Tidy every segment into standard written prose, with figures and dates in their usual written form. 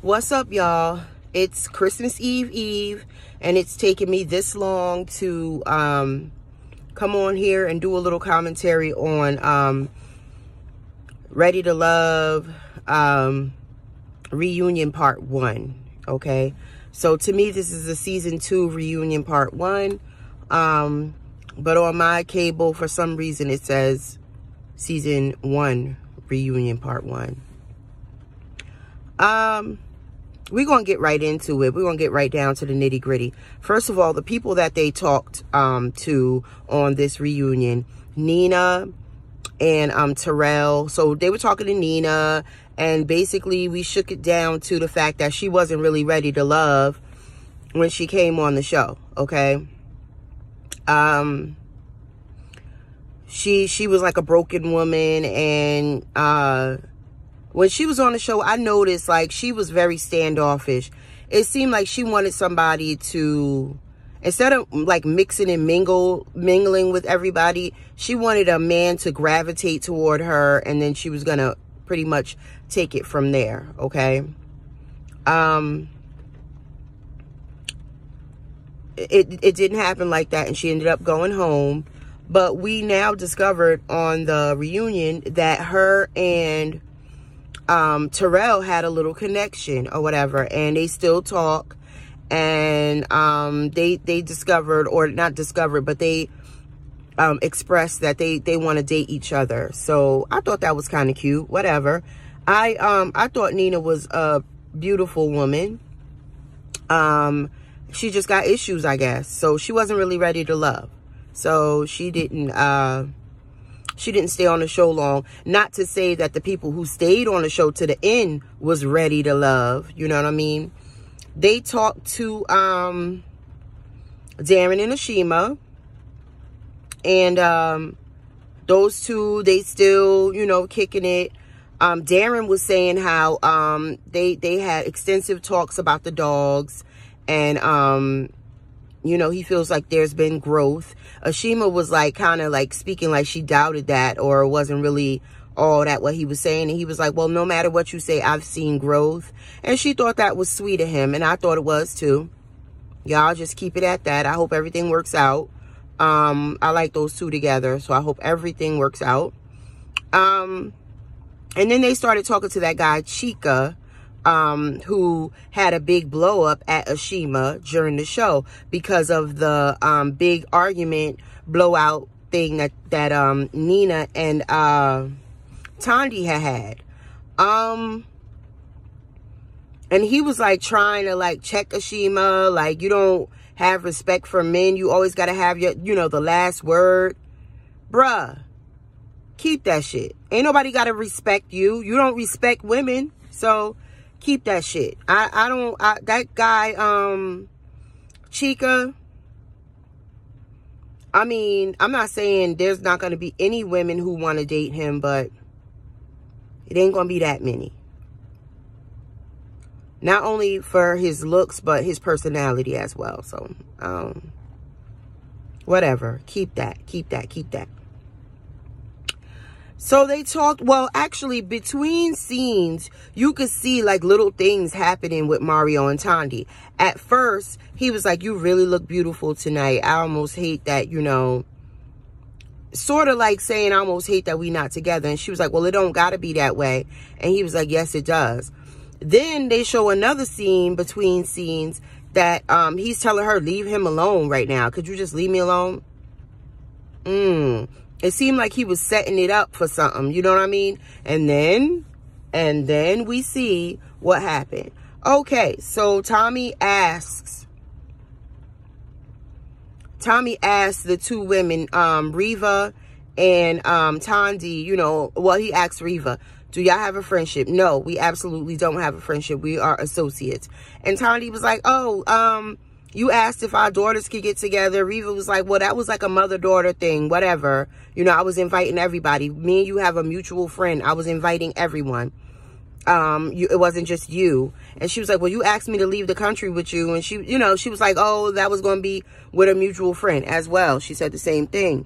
What's up, y'all? It's Christmas Eve, and it's taken me this long to come on here and do a little commentary on Ready to Love reunion part 1. Okay, so to me this is a season 2 reunion part 1, but on my cable for some reason it says season 1 reunion part 1. We're going to get right into it. We're going to get right down to the nitty gritty. First of all, the people that they talked to on this reunion, Nina and Terrell. So they were talking to Nina, and basically we shook it down to the fact that she wasn't really ready to love when she came on the show. Okay. She was like a broken woman, and when she was on the show, I noticed like she was very standoffish. It seemed like she wanted somebody to, instead of like mixing and mingling with everybody, she wanted a man to gravitate toward her, and then she was gonna pretty much take it from there. Okay. It didn't happen like that, and she ended up going home. But we now discovered on the reunion that her and Terrell had a little connection or whatever, and they still talk, and they discovered, or not discovered, but they expressed that they want to date each other. So I thought that was kind of cute. Whatever. I thought Nina was a beautiful woman. She just got issues, I guess. So she wasn't really ready to love. So she didn't stay on the show long. Not to say that the people who stayed on the show to the end was ready to love. You know what I mean? They talked to Darren and Ashima. And those two, they still, you know, kicking it. Darren was saying how they had extensive talks about the dogs. And you know, he feels like there's been growth. Ashima was like kind of like speaking like she doubted that, or wasn't really all that what he was saying. And he was like, well, no matter what you say, I've seen growth. And she thought that was sweet of him, and I thought it was too. Y'all just keep it at that. I hope everything works out. I like those two together, so I hope everything works out. And then they started talking to that guy Chica, who had a big blow up at Ashima during the show because of the big argument blowout thing that Nina and Tandy had. And he was like trying to like check Ashima, like, you don't have respect for men, you always got to have your, you know, the last word. Bruh, keep that shit. Ain't nobody got to respect you. You don't respect women, so keep that shit. That guy, Chica, I mean, I'm not saying there's not going to be any women who want to date him, but it ain't going to be that many. Not only for his looks, but his personality as well. So, whatever. Keep that. So they talked, well, actually, between scenes, you could see, like, little things happening with Mario and Tandy. At first, he was like, you really look beautiful tonight. I almost hate that, you know, sort of like saying, I almost hate that we not together. And she was like, well, it don't got to be that way. And he was like, yes, it does. Then they show another scene between scenes that he's telling her, leave him alone right now. Could you just leave me alone? It seemed like he was setting it up for something, you know what I mean? And then we see what happened. Okay, so Tommy asks the two women, Riva and Tandy, you know, well, he asked Riva, do y'all have a friendship? No, we absolutely don't have a friendship. We are associates. And Tandy was like, oh, you asked if our daughters could get together. Riva was like, well, that was like a mother-daughter thing, whatever. You know, I was inviting everybody. Me and you have a mutual friend. I was inviting everyone. It wasn't just you. And she was like, well, you asked me to leave the country with you. And she, you know, she was like, oh, that was going to be with a mutual friend as well. She said the same thing.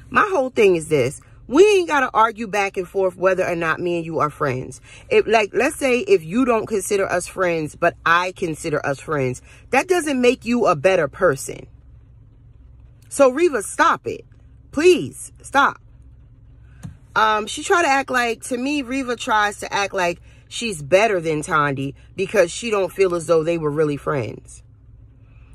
My whole thing is this. We ain't got to argue back and forth whether or not me and you are friends. Let's say if you don't consider us friends, but I consider us friends, that doesn't make you a better person. So Reva, stop it. Please, stop. She tried to act like, to me, Reva tries to act like she's better than Tandy because she don't feel as though they were really friends.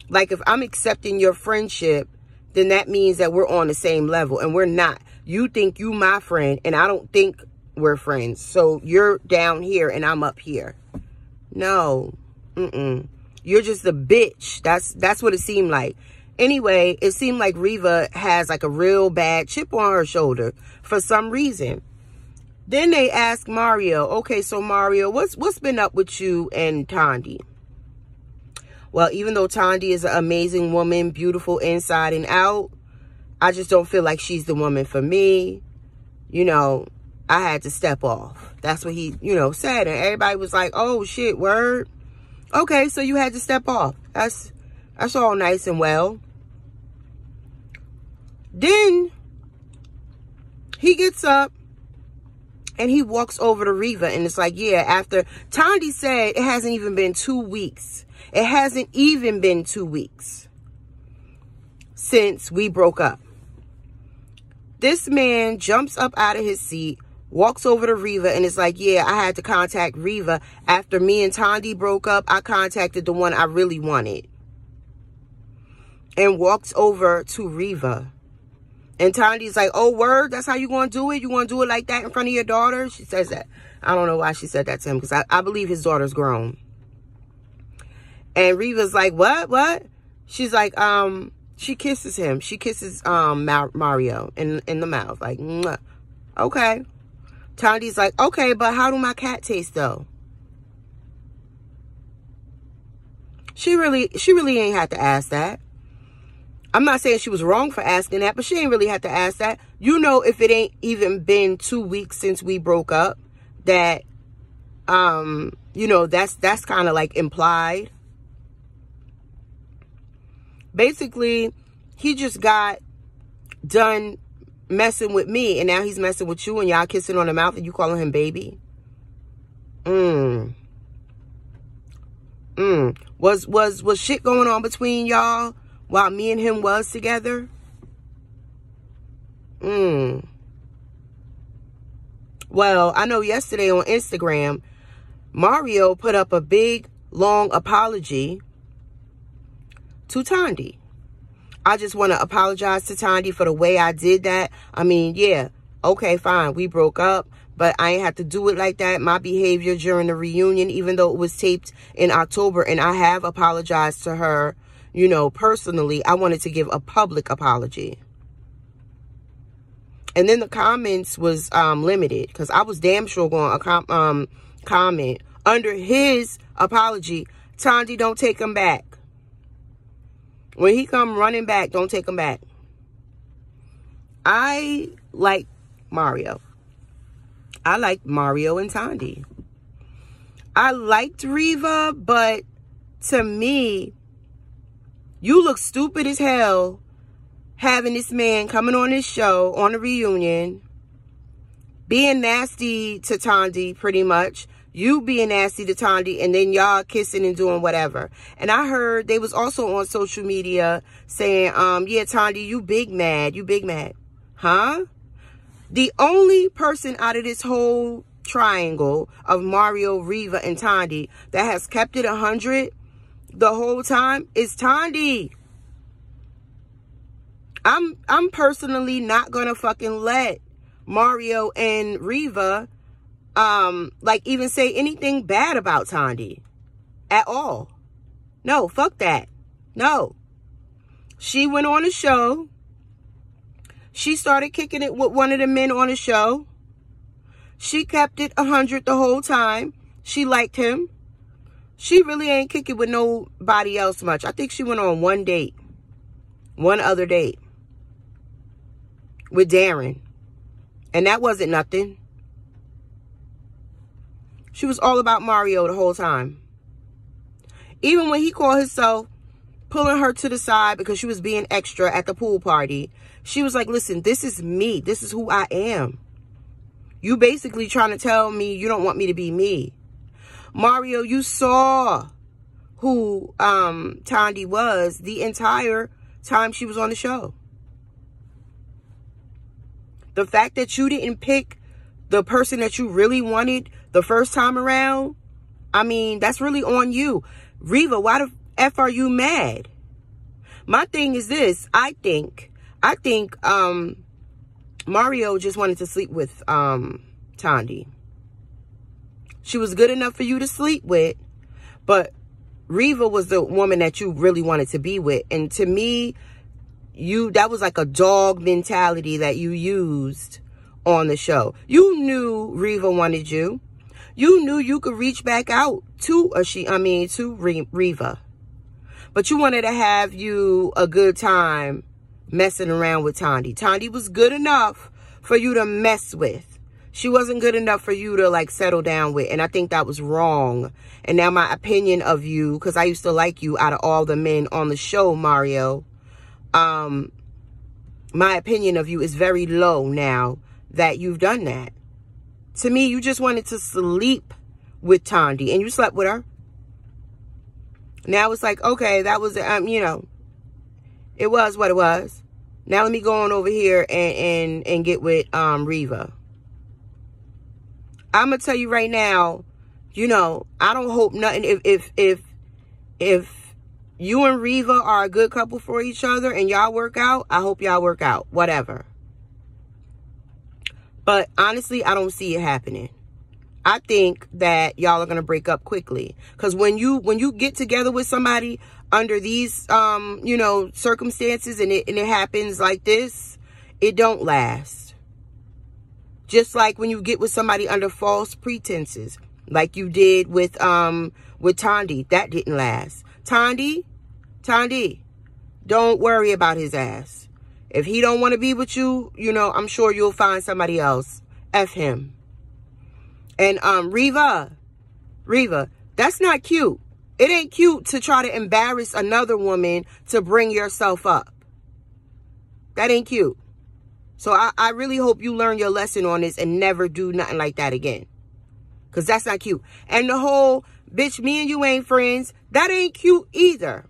Like, if I'm accepting your friendship, then that means that we're on the same level, and we're not. You think you my friend, and I don't think we're friends. So you're down here, and I'm up here. No. You're just a bitch. That's what it seemed like. Anyway, it seemed like Reva has like a real bad chip on her shoulder for some reason. Then they asked Mario, okay, so Mario, what's been up with you and Tandy? Well, even though Tandy is an amazing woman, beautiful inside and out, I just don't feel like she's the woman for me. You know, I had to step off. That's what he, said. And everybody was like, oh, shit, word. Okay, so you had to step off. That's all nice and well. Then he gets up and he walks over to Reva. And it's like, yeah, after Tandy said it hasn't even been 2 weeks. It hasn't even been 2 weeks since we broke up. This man jumps up out of his seat, walks over to Reva, and is like, yeah, I had to contact Reva. After me and Tandy broke up, I contacted the one I really wanted. And walks over to Reva. And Tandy's like, oh, word? That's how you going to do it? You going to do it like that in front of your daughter? She says that. I don't know why she said that to him, because I believe his daughter's grown. And Reva's like, what? She's like, she kisses him. She kisses Mario in the mouth. Like, mwah. Okay. Tandy's like, okay, but how do my cat taste, though? She really ain't had to ask that. I'm not saying she was wrong for asking that, but she ain't really had to ask that. If it ain't even been 2 weeks since we broke up, that, that's kind of like implied. Basically, he just got done messing with me, and now he's messing with you, and y'all kissing on the mouth, and you calling him baby. Was shit going on between y'all while me and him was together? Well, I know yesterday on Instagram, Mario put up a big, long apology to Tandy. I just want to apologize to Tandy for the way I did that. I mean, yeah, okay, fine. We broke up, but I ain't have to do it like that. My behavior during the reunion, even though it was taped in October, and I have apologized to her, personally, I wanted to give a public apology. And then the comments was limited, because I was damn sure going to comment under his apology, Tandy, don't take him back. When he come running back, don't take him back. I like Mario. I like Mario and Tandy. I liked Reva, but to me, you look stupid as hell having this man coming on this show, on the reunion, being nasty to Tandy, pretty much. You being nasty to Tandy, and then y'all kissing and doing whatever. And I heard they was also on social media saying, yeah, Tandy, you big mad. You big mad. Huh? The only person out of this whole triangle of Mario, Reva, and Tandy that has kept it 100 the whole time is Tandy. I'm personally not gonna fucking let Mario and Reva even say anything bad about Tandy at all. No, fuck that. No. She went on a show. She started kicking it with one of the men on the show. She kept it 100 the whole time. She liked him. She really ain't kicking with nobody else much. I think she went on one date. One other date. With Darren. And that wasn't nothing. She was all about Mario the whole time. Even when he called himself pulling her to the side because she was being extra at the pool party. She was like, listen, this is me. This is who I am. You basically trying to tell me you don't want me to be me. Mario, you saw who Tandy was the entire time she was on the show. The fact that you didn't pick the person that you really wanted the first time around, I mean, that's really on you. Reva, why the F are you mad? My thing is this. I think Mario just wanted to sleep with Tandy. She was good enough for you to sleep with, but Reva was the woman that you really wanted to be with. And to me, that was like a dog mentality that you used on the show. You knew Reva wanted you. You knew you could reach back out to Reva. But you wanted to have you a good time messing around with Tandy. Tandy was good enough for you to mess with. She wasn't good enough for you to like settle down with. And I think that was wrong. And now my opinion of you, because I used to like you out of all the men on the show, Mario, my opinion of you is very low now that you've done that. To me, you just wanted to sleep with Tandy and you slept with her. Now it's like, okay, that was, you know, it was what it was. Now let me go on over here and get with Reva. I'm gonna tell you right now, you know, I don't hope nothing. If you and Reva are a good couple for each other and y'all work out, I hope y'all work out. Whatever. But honestly, I don't see it happening. I think that y'all are gonna break up quickly. Because when you get together with somebody under these you know, circumstances and it happens like this, it don't last. Just like when you get with somebody under false pretenses, like you did with Tandy, that didn't last. Tandy, don't worry about his ass. If he don't want to be with you, you know, I'm sure you'll find somebody else. F him. And Reva, that's not cute. It ain't cute to try to embarrass another woman to bring yourself up. That ain't cute. So I really hope you learn your lesson on this and never do nothing like that again. Because that's not cute. And the whole, bitch, me and you ain't friends, that ain't cute either.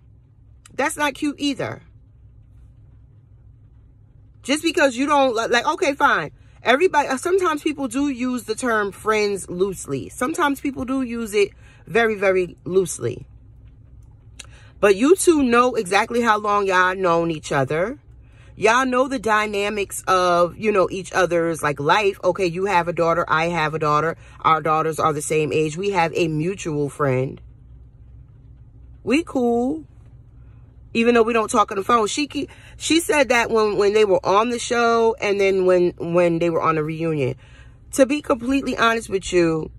That's not cute either. Just because you don't, like, okay, fine. Everybody, sometimes people do use the term friends loosely. Sometimes people do use it very, very loosely. But you two know exactly how long y'all known each other. Y'all know the dynamics of, you know, each other's like life. Okay, you have a daughter. I have a daughter. Our daughters are the same age. We have a mutual friend. We cool. Even though we don't talk on the phone. She said that when they were on the show and then when they were on the reunion. To be completely honest with you,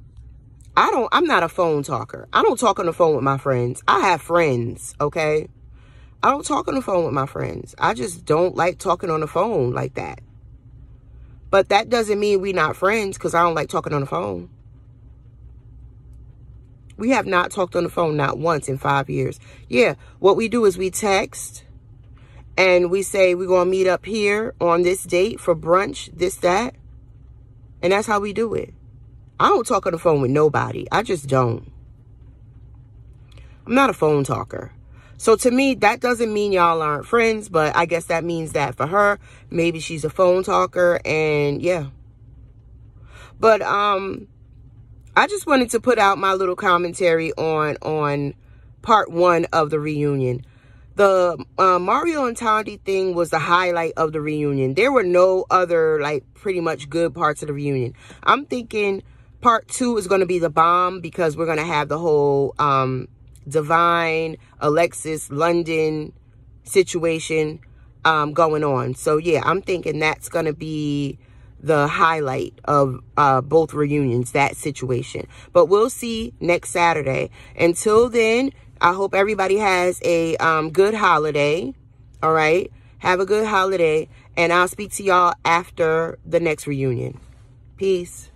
I'm not a phone talker. I don't talk on the phone with my friends. I have friends, okay? I don't talk on the phone with my friends. I just don't like talking on the phone like that. But that doesn't mean we're not friends because I don't like talking on the phone. We have not talked on the phone not once in 5 years. Yeah, what we do is we text and we say we're going to meet up here on this date for brunch, this, that. And that's how we do it. I don't talk on the phone with nobody. I just don't. I'm not a phone talker. So to me, that doesn't mean y'all aren't friends, but I guess that means that for her, maybe she's a phone talker and yeah. But I just wanted to put out my little commentary on part 1 of the reunion. The Mario and Tandy thing was the highlight of the reunion. There were no other like pretty much good parts of the reunion. I'm thinking part 2 is going to be the bomb because we're going to have the whole Divine, Alexis, London situation going on. So yeah, I'm thinking that's going to be the highlight of both reunions, that situation. But we'll see next Saturday. Until then, I hope everybody has a good holiday. All right? Have a good holiday. And I'll speak to y'all after the next reunion. Peace.